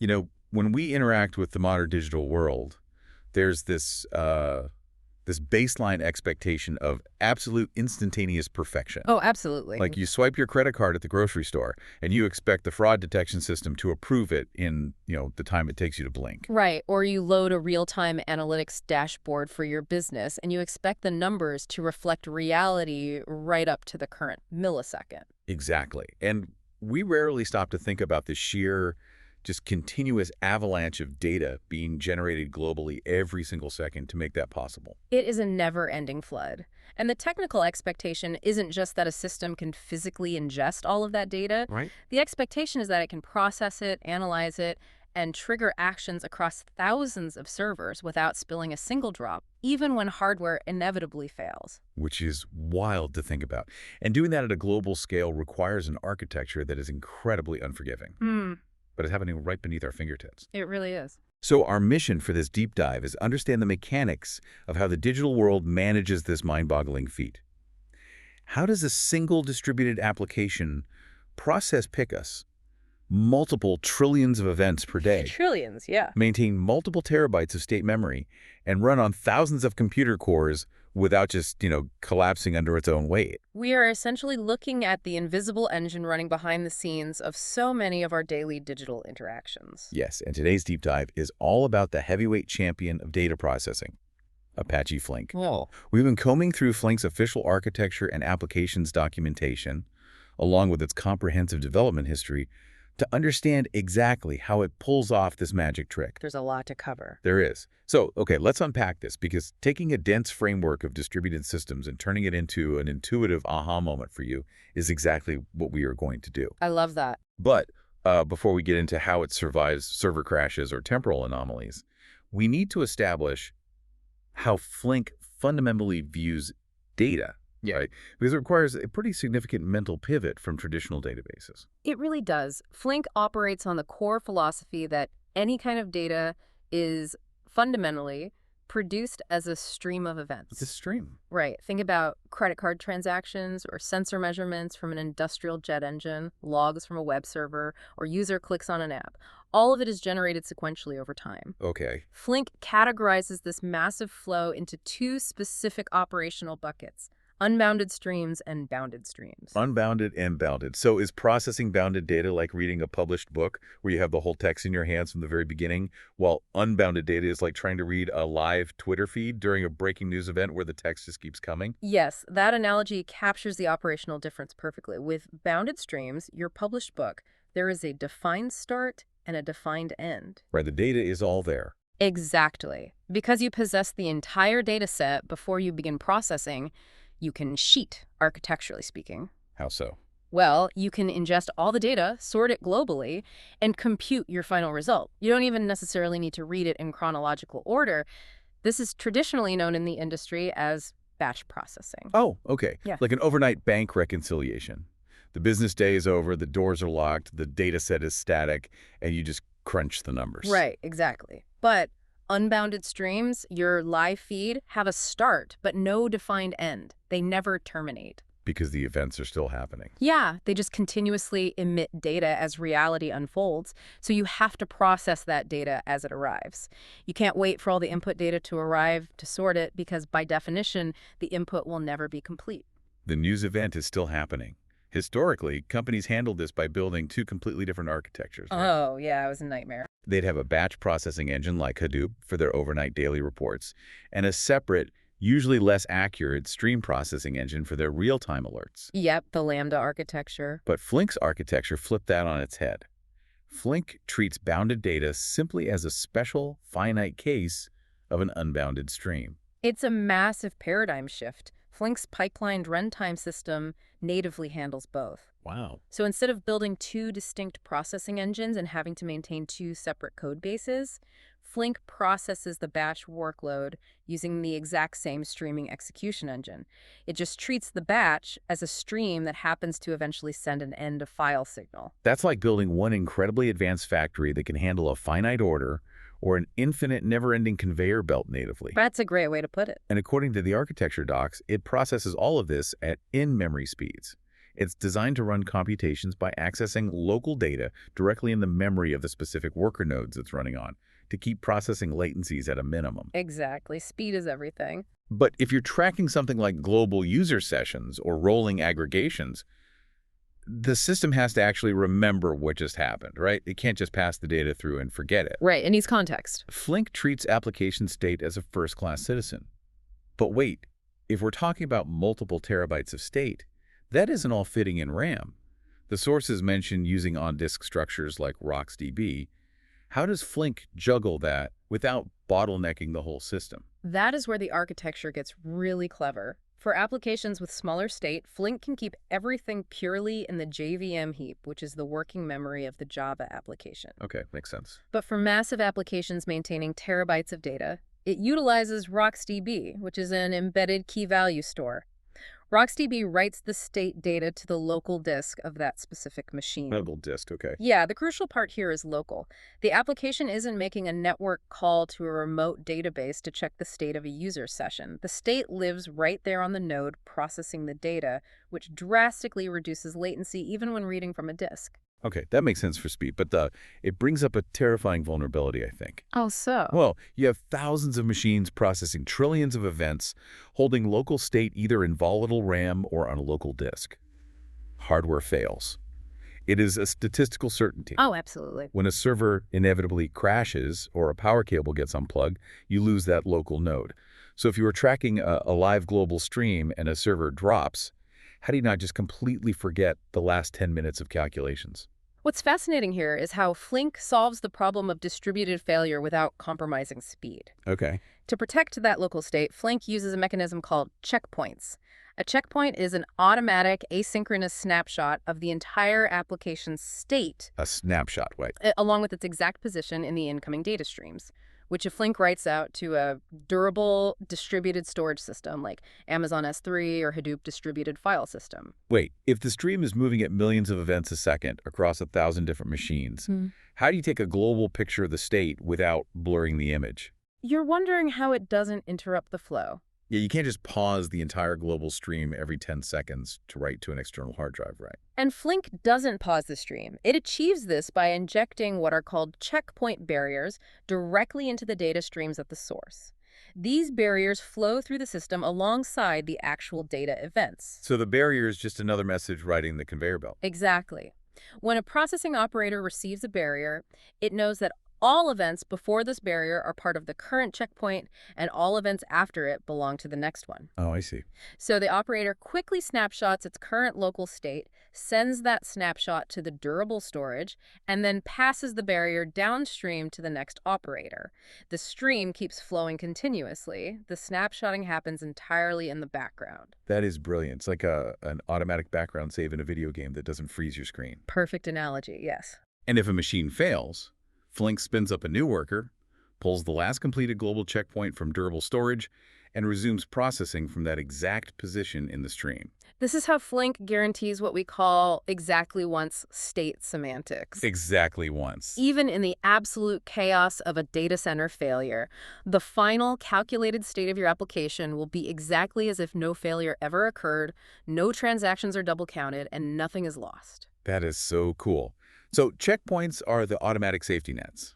You know, when we interact with the modern digital world, there's this baseline expectation of absolute instantaneous perfection. Oh, absolutely. Like you swipe your credit card at the grocery store, and you expect the fraud detection system to approve it in, the time it takes you to blink. Right. Or you load a real-time analytics dashboard for your business, and you expect the numbers to reflect reality right up to the current millisecond. Exactly. And we rarely stop to think about the sheer, just continuous avalanche of data being generated globally every single second to make that possible. It is a never-ending flood. And the technical expectation isn't just that a system can physically ingest all of that data. Right. The expectation is that it can process it, analyze it, and trigger actions across thousands of servers without spilling a single drop, even when hardware inevitably fails. Which is wild to think about. And doing that at a global scale requires an architecture that is incredibly unforgiving, but it's happening right beneath our fingertips. It really is. So our mission for this deep dive is understand the mechanics of how the digital world manages this mind-boggling feat. How does a single distributed application process pickus multiple trillions of events per day, Trillions, yeah. maintain multiple terabytes of state memory, and run on thousands of computer cores without just, collapsing under its own weight? We are essentially looking at the invisible engine running behind the scenes of so many of our daily digital interactions. Yes, and today's deep dive is all about the heavyweight champion of data processing, Apache Flink. Oh. We've been combing through Flink's official architecture and applications documentation, along with its comprehensive development history, to understand exactly how it pulls off this magic trick. There's a lot to cover. There is. So, okay, let's unpack this, because taking a dense framework of distributed systems and turning it into an intuitive aha moment for you is exactly what we are going to do. I love that. But before we get into how it survives server crashes or temporal anomalies, we need to establish how Flink fundamentally views data. Yeah. Right? Because it requires a pretty significant mental pivot from traditional databases. It really does. Flink operates on the core philosophy that any kind of data is fundamentally produced as a stream of events. It's a stream. Right. Think about credit card transactions or sensor measurements from an industrial jet engine, logs from a web server, or user clicks on an app. All of it is generated sequentially over time. Okay. Flink categorizes this massive flow into two specific operational buckets: unbounded streams and bounded streams. Unbounded and bounded. So is processing bounded data like reading a published book where you have the whole text in your hands from the very beginning, while unbounded data is like trying to read a live Twitter feed during a breaking news event where the text just keeps coming? Yes, that analogy captures the operational difference perfectly. With bounded streams, your published book, there is a defined start and a defined end. Right, the data is all there. Exactly. Because you possess the entire data set before you begin processing, you can cheat, architecturally speaking. How so? Well, you can ingest all the data, sort it globally, and compute your final result. You don't even necessarily need to read it in chronological order. This is traditionally known in the industry as batch processing. Oh, okay. Yeah. Like an overnight bank reconciliation. The business day is over, the doors are locked, the data set is static, and you just crunch the numbers. Right, exactly. But unbounded streams, your live feed, have a start, but no defined end. They never terminate. Because the events are still happening. Yeah, they just continuously emit data as reality unfolds, so you have to process that data as it arrives. You can't wait for all the input data to arrive to sort it, because by definition, the input will never be complete. The news event is still happening. Historically, companies handled this by building two completely different architectures. Oh, yeah, it was a nightmare. They'd have a batch processing engine like Hadoop for their overnight daily reports, and a separate, usually less accurate stream processing engine for their real-time alerts. Yep, the Lambda architecture. But Flink's architecture flipped that on its head. Flink treats bounded data simply as a special, finite case of an unbounded stream. It's a massive paradigm shift. Flink's pipelined runtime system natively handles both. Wow. So instead of building two distinct processing engines and having to maintain two separate code bases, Flink processes the batch workload using the exact same streaming execution engine. It just treats the batch as a stream that happens to eventually send an end-of-file signal. That's like building one incredibly advanced factory that can handle a finite order or an infinite, never-ending conveyor belt natively. That's a great way to put it. And according to the architecture docs, it processes all of this at in-memory speeds. It's designed to run computations by accessing local data directly in the memory of the specific worker nodes it's running on to keep processing latencies at a minimum. Exactly. Speed is everything. But if you're tracking something like global user sessions or rolling aggregations, the system has to actually remember what just happened, right? It can't just pass the data through and forget it. Right, it needs context. Flink treats application state as a first-class citizen. But wait, if we're talking about multiple terabytes of state, that isn't all fitting in RAM. The sources mention using on-disk structures like RocksDB. How does Flink juggle that without bottlenecking the whole system? That is where the architecture gets really clever. For applications with smaller state, Flink can keep everything purely in the JVM heap, which is the working memory of the Java application. Okay, makes sense. But for massive applications maintaining terabytes of data, it utilizes RocksDB, which is an embedded key-value store. RocksDB writes the state data to the local disk of that specific machine. Local disk, okay. Yeah, the crucial part here is local. The application isn't making a network call to a remote database to check the state of a user session. The state lives right there on the node processing the data, which drastically reduces latency even when reading from a disk. Okay, that makes sense for speed, but it brings up a terrifying vulnerability, I think. Oh, so? Well, you have thousands of machines processing trillions of events, holding local state either in volatile RAM or on a local disk. Hardware fails. It is a statistical certainty. Oh, absolutely. When a server inevitably crashes or a power cable gets unplugged, you lose that local node. So if you were tracking a live global stream and a server drops, how do you not just completely forget the last 10 minutes of calculations? What's fascinating here is how Flink solves the problem of distributed failure without compromising speed. Okay. To protect that local state, Flink uses a mechanism called checkpoints. A checkpoint is an automatic asynchronous snapshot of the entire application's state, A snapshot, right? along with its exact position in the incoming data streams, which if Flink writes out to a durable distributed storage system like Amazon S3 or Hadoop distributed file system. Wait, if the stream is moving at millions of events a second across 1,000 different machines, how do you take a global picture of the state without blurring the image? You're wondering how it doesn't interrupt the flow. Yeah, you can't just pause the entire global stream every 10 seconds to write to an external hard drive, right? And Flink doesn't pause the stream. It achieves this by injecting what are called checkpoint barriers directly into the data streams at the source. These barriers flow through the system alongside the actual data events. So the barrier is just another message riding the conveyor belt. Exactly. When a processing operator receives a barrier, it knows that all events before this barrier are part of the current checkpoint, and all events after it belong to the next one. Oh, I see. So the operator quickly snapshots its current local state, sends that snapshot to the durable storage, and then passes the barrier downstream to the next operator. The stream keeps flowing continuously. The snapshotting happens entirely in the background. That is brilliant. It's like an automatic background save in a video game that doesn't freeze your screen. Perfect analogy, yes. And if a machine fails, Flink spins up a new worker, pulls the last completed global checkpoint from durable storage, and resumes processing from that exact position in the stream. This is how Flink guarantees what we call exactly once state semantics. Exactly once. Even in the absolute chaos of a data center failure, the final calculated state of your application will be exactly as if no failure ever occurred, no transactions are double counted, and nothing is lost. That is so cool. So checkpoints are the automatic safety nets.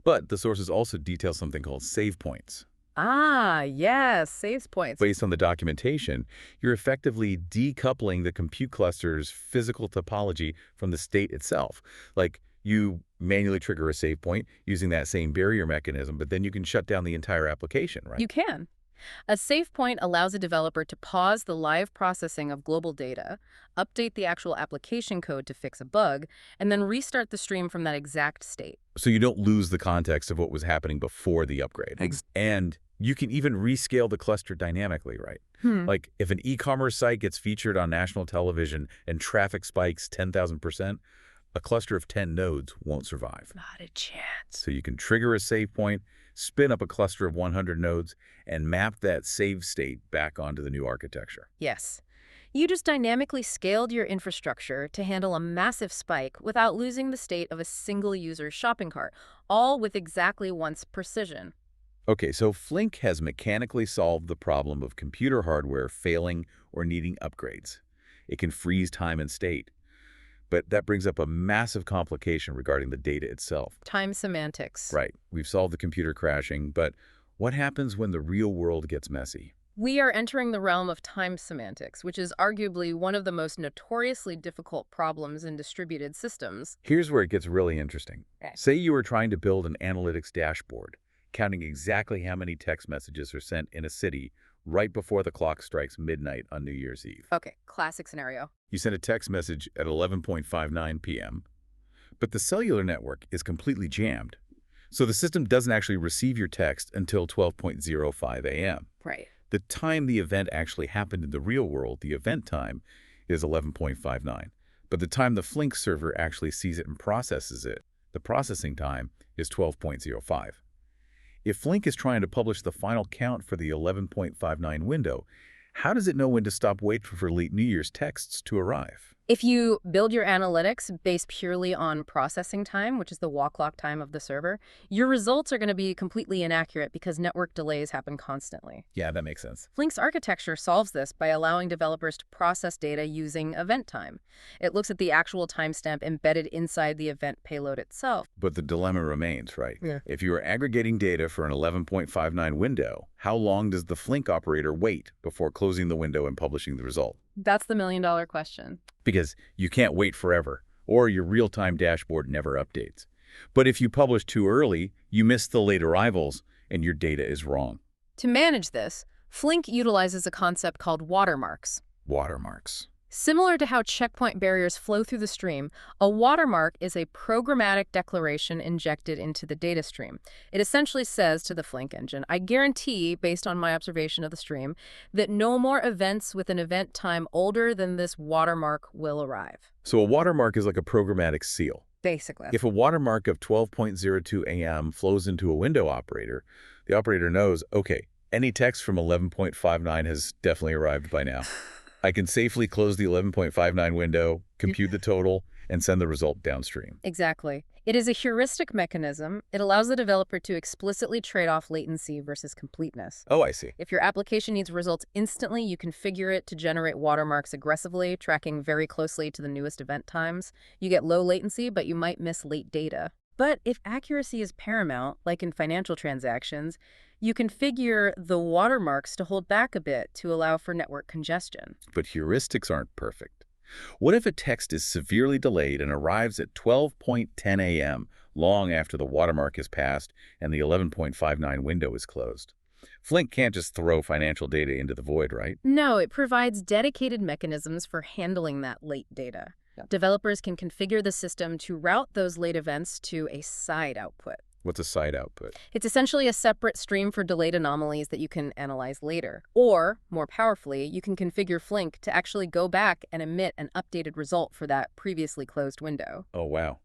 But the sources also detail something called save points. Ah, yes, saves points. Based on the documentation, you're effectively decoupling the compute cluster's physical topology from the state itself. Like, you manually trigger a save point using that same barrier mechanism, but then you can shut down the entire application, right? You can. A save point allows a developer to pause the live processing of global data, update the actual application code to fix a bug, and then restart the stream from that exact state. So you don't lose the context of what was happening before the upgrade. And you can even rescale the cluster dynamically, right? Like, if an e-commerce site gets featured on national television and traffic spikes 10,000%, a cluster of 10 nodes won't survive. Not a chance. So you can trigger a save point, spin up a cluster of 100 nodes, and map that save state back onto the new architecture. Yes. You just dynamically scaled your infrastructure to handle a massive spike without losing the state of a single user's shopping cart, all with exactly once precision. Okay, so Flink has mechanically solved the problem of computer hardware failing or needing upgrades. It can freeze time and state. But that brings up a massive complication regarding the data itself. Time semantics. Right, we've solved the computer crashing, but what happens when the real world gets messy? We are entering the realm of time semantics, which is arguably one of the most notoriously difficult problems in distributed systems. Here's where it gets really interesting. Okay. Say you were trying to build an analytics dashboard, counting exactly how many text messages are sent in a city right before the clock strikes midnight on New Year's Eve. Okay, classic scenario. You send a text message at 11:59 p.m., but the cellular network is completely jammed. So the system doesn't actually receive your text until 12:05 a.m. Right. The time the event actually happened in the real world, the event time, is 11:59. But the time the Flink server actually sees it and processes it, the processing time, is 12:05. If Flink is trying to publish the final count for the 11:59 window, how does it know when to stop waiting for late New Year's texts to arrive? If you build your analytics based purely on processing time, which is the walk clock time of the server, your results are going to be completely inaccurate because network delays happen constantly. Yeah, that makes sense. Flink's architecture solves this by allowing developers to process data using event time. It looks at the actual timestamp embedded inside the event payload itself. But the dilemma remains, right? Yeah. If you are aggregating data for an 11:59 window, how long does the Flink operator wait before closing the window and publishing the result? That's the million-dollar question. Because you can't wait forever, or your real-time dashboard never updates. But if you publish too early, you miss the late arrivals, and your data is wrong. To manage this, Flink utilizes a concept called watermarks. Watermarks. Similar to how checkpoint barriers flow through the stream, a watermark is a programmatic declaration injected into the data stream. It essentially says to the Flink engine, I guarantee, based on my observation of the stream, that no more events with an event time older than this watermark will arrive. So a watermark is like a programmatic seal. Basically. If a watermark of 12:02 a.m. flows into a window operator, the operator knows, okay, any text from 11:59 has definitely arrived by now. I can safely close the 11:59 window, compute the total, and send the result downstream. Exactly. It is a heuristic mechanism. It allows the developer to explicitly trade off latency versus completeness. Oh, I see. If your application needs results instantly, you configure it to generate watermarks aggressively, tracking very closely to the newest event times. You get low latency, but you might miss late data. But if accuracy is paramount, like in financial transactions, you configure the watermarks to hold back a bit to allow for network congestion. But heuristics aren't perfect. What if a text is severely delayed and arrives at 12:10 a.m., long after the watermark is passed and the 11:59 window is closed? Flink can't just throw financial data into the void, right? No, it provides dedicated mechanisms for handling that late data. Yeah. Developers can configure the system to route those late events to a side output. What's a side output? It's essentially a separate stream for delayed anomalies that you can analyze later. Or, more powerfully, you can configure Flink to actually go back and emit an updated result for that previously closed window. Oh, wow.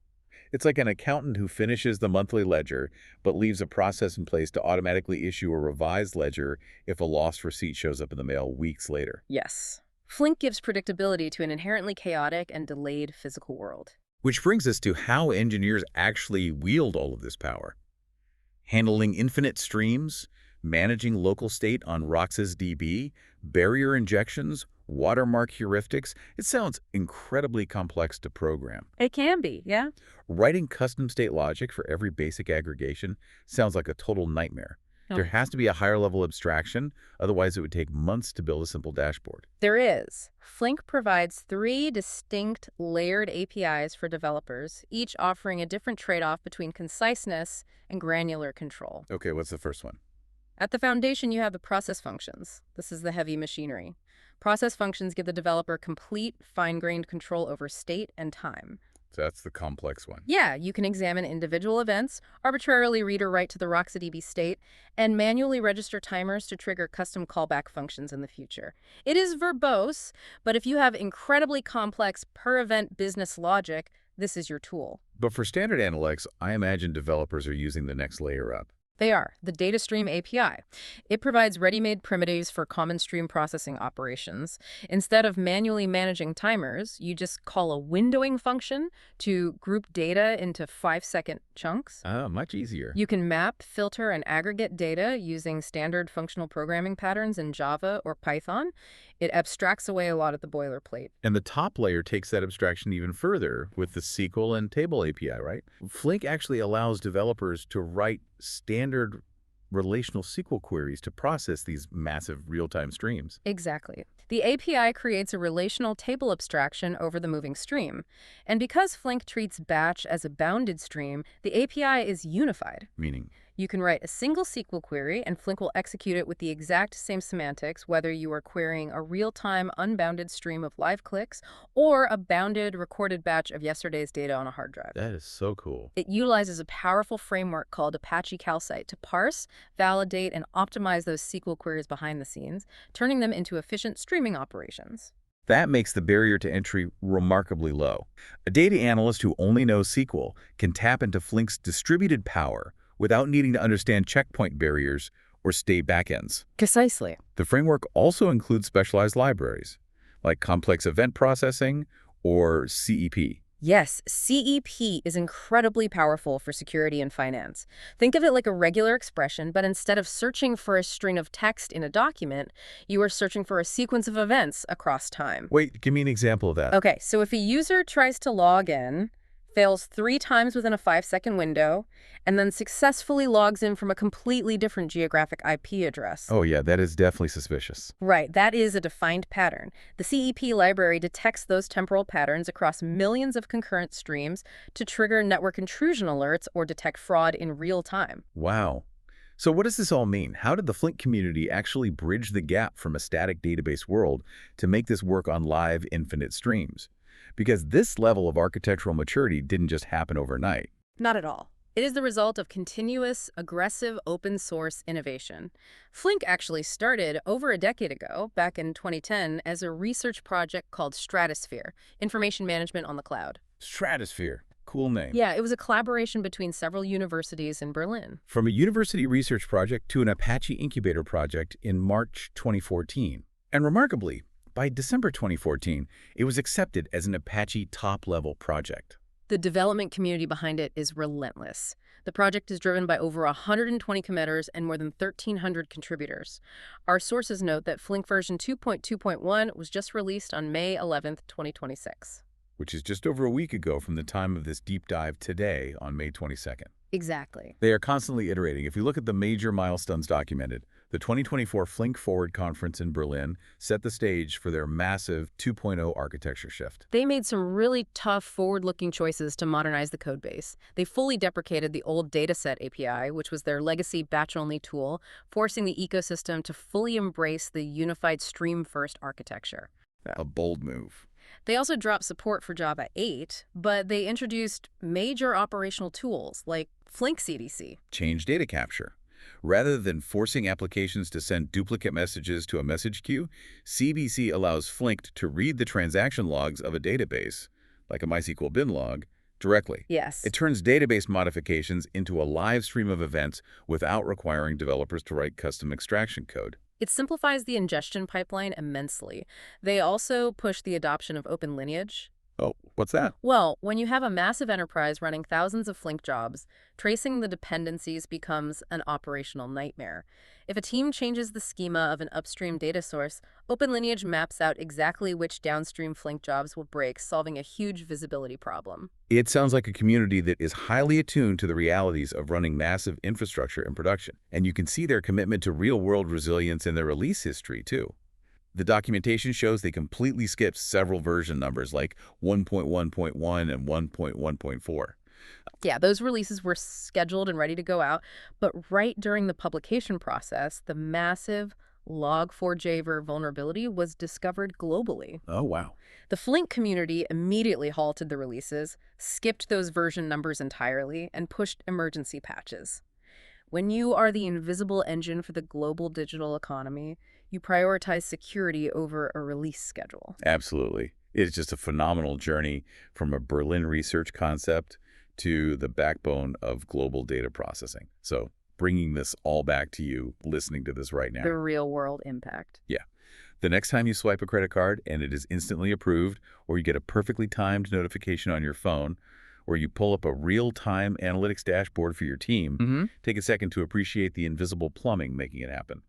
It's like an accountant who finishes the monthly ledger but leaves a process in place to automatically issue a revised ledger if a lost receipt shows up in the mail weeks later. Yes. Flink gives predictability to an inherently chaotic and delayed physical world. Which brings us to how engineers actually wield all of this power. Handling infinite streams, managing local state on Roxas DB, barrier injections, watermark heuristics. It sounds incredibly complex to program. It can be, yeah. Writing custom state logic for every basic aggregation sounds like a total nightmare. There has to be a higher level abstraction, otherwise it would take months to build a simple dashboard. There is. Flink provides 3 distinct layered APIs for developers, each offering a different trade-off between conciseness and granular control. Okay, what's the first one? At the foundation, you have the process functions. This is the heavy machinery. Process functions give the developer complete, fine-grained control over state and time. So that's the complex one. Yeah, you can examine individual events, arbitrarily read or write to the RoxaDB state, and manually register timers to trigger custom callback functions in the future. It is verbose, but if you have incredibly complex per-event business logic, this is your tool. But for standard analytics, I imagine developers are using the next layer up. They are, the Data Stream API. It provides ready-made primitives for common stream processing operations. Instead of manually managing timers, you just call a windowing function to group data into 5-second chunks. Much easier. You can map, filter, and aggregate data using standard functional programming patterns in Java or Python. It abstracts away a lot of the boilerplate. And the top layer takes that abstraction even further with the SQL and table API, right? Flink actually allows developers to write standard relational SQL queries to process these massive real-time streams. Exactly. The API creates a relational table abstraction over the moving stream. And because Flink treats batch as a bounded stream, the API is unified. Meaning, You can write a single SQL query, and Flink will execute it with the exact same semantics, whether you are querying a real-time unbounded stream of live clicks or a bounded recorded batch of yesterday's data on a hard drive. that is so cool. It utilizes a powerful framework called Apache Calcite to parse, validate, and optimize those SQL queries behind the scenes, turning them into efficient streaming operations. That makes the barrier to entry remarkably low. A data analyst who only knows SQL can tap into Flink's distributed power without needing to understand checkpoint barriers or state backends. Precisely. The framework also includes specialized libraries, like complex event processing or CEP. Yes, CEP is incredibly powerful for security and finance. Think of it like a regular expression, but instead of searching for a string of text in a document, you are searching for a sequence of events across time. Wait, give me an example of that. Okay, so if a user tries to log in, fails 3 times within a 5-second window, and then successfully logs in from a completely different geographic IP address. Oh yeah, that is definitely suspicious. Right, that is a defined pattern. The CEP library detects those temporal patterns across millions of concurrent streams to trigger network intrusion alerts or detect fraud in real time. Wow. So what does this all mean? How did the Flink community actually bridge the gap from a static database world to make this work on live infinite streams? Because this level of architectural maturity didn't just happen overnight. Not at all. It is the result of continuous, aggressive open-source innovation. Flink actually started over a decade ago, back in 2010, as a research project called Stratosphere, Information Management on the Cloud. Stratosphere. Cool name. Yeah, it was a collaboration between several universities in Berlin. From a university research project to an Apache incubator project in March 2014. And remarkably, by December 2014, it was accepted as an Apache top-level project. The development community behind it is relentless. The project is driven by over 120 committers and more than 1,300 contributors. Our sources note that Flink version 2.2.1 was just released on May 11th, 2026. Which is just over a week ago from the time of this deep dive today on May 22nd. Exactly. They are constantly iterating. If you look at the major milestones documented, the 2024 Flink Forward Conference in Berlin set the stage for their massive 2.0 architecture shift. They made some really tough, forward-looking choices to modernize the codebase. They fully deprecated the old dataset API, which was their legacy batch-only tool, forcing the ecosystem to fully embrace the unified stream-first architecture. A bold move. They also dropped support for Java 8, but they introduced major operational tools like Flink CDC. Change data capture. Rather than forcing applications to send duplicate messages to a message queue, CBC allows Flink to read the transaction logs of a database, like a MySQL bin log, directly. Yes. It turns database modifications into a live stream of events without requiring developers to write custom extraction code. It simplifies the ingestion pipeline immensely. They also push the adoption of open lineage. Oh, what's that? Well, when you have a massive enterprise running thousands of Flink jobs, tracing the dependencies becomes an operational nightmare. If a team changes the schema of an upstream data source, open lineage maps out exactly which downstream Flink jobs will break, solving a huge visibility problem. It sounds like a community that is highly attuned to the realities of running massive infrastructure in production. And you can see their commitment to real-world resilience in their release history, too. The documentation shows they completely skipped several version numbers like 1.1.1 and 1.1.4. Yeah, those releases were scheduled and ready to go out, but right during the publication process, the massive Log4j vulnerability was discovered globally. Oh, wow. The Flink community immediately halted the releases, skipped those version numbers entirely, and pushed emergency patches. When you are the invisible engine for the global digital economy, you prioritize security over a release schedule. Absolutely. It's just a phenomenal journey from a Berlin research concept to the backbone of global data processing. So bringing this all back to you, listening to this right now. The real-world impact. Yeah. The next time you swipe a credit card and it is instantly approved, or you get a perfectly timed notification on your phone, or you pull up a real-time analytics dashboard for your team, take a second to appreciate the invisible plumbing making it happen.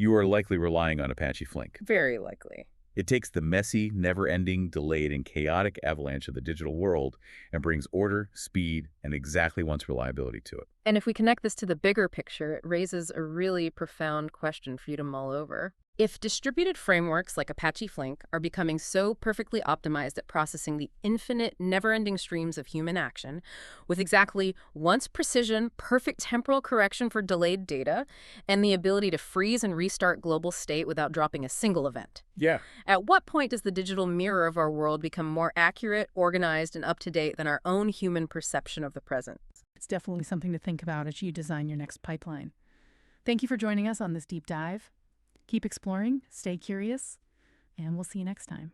you are likely relying on Apache Flink. Very likely. It takes the messy, never-ending, delayed, and chaotic avalanche of the digital world and brings order, speed, and exactly one's reliability to it. And if we connect this to the bigger picture, it raises a really profound question for you to mull over. If distributed frameworks like Apache Flink are becoming so perfectly optimized at processing the infinite, never-ending streams of human action, with exactly once precision, perfect temporal correction for delayed data, and the ability to freeze and restart global state without dropping a single event, Yeah. at what point does the digital mirror of our world become more accurate, organized, and up-to-date than our own human perception of the present? It's definitely something to think about as you design your next pipeline. Thank you for joining us on this deep dive. Keep exploring, stay curious, and we'll see you next time.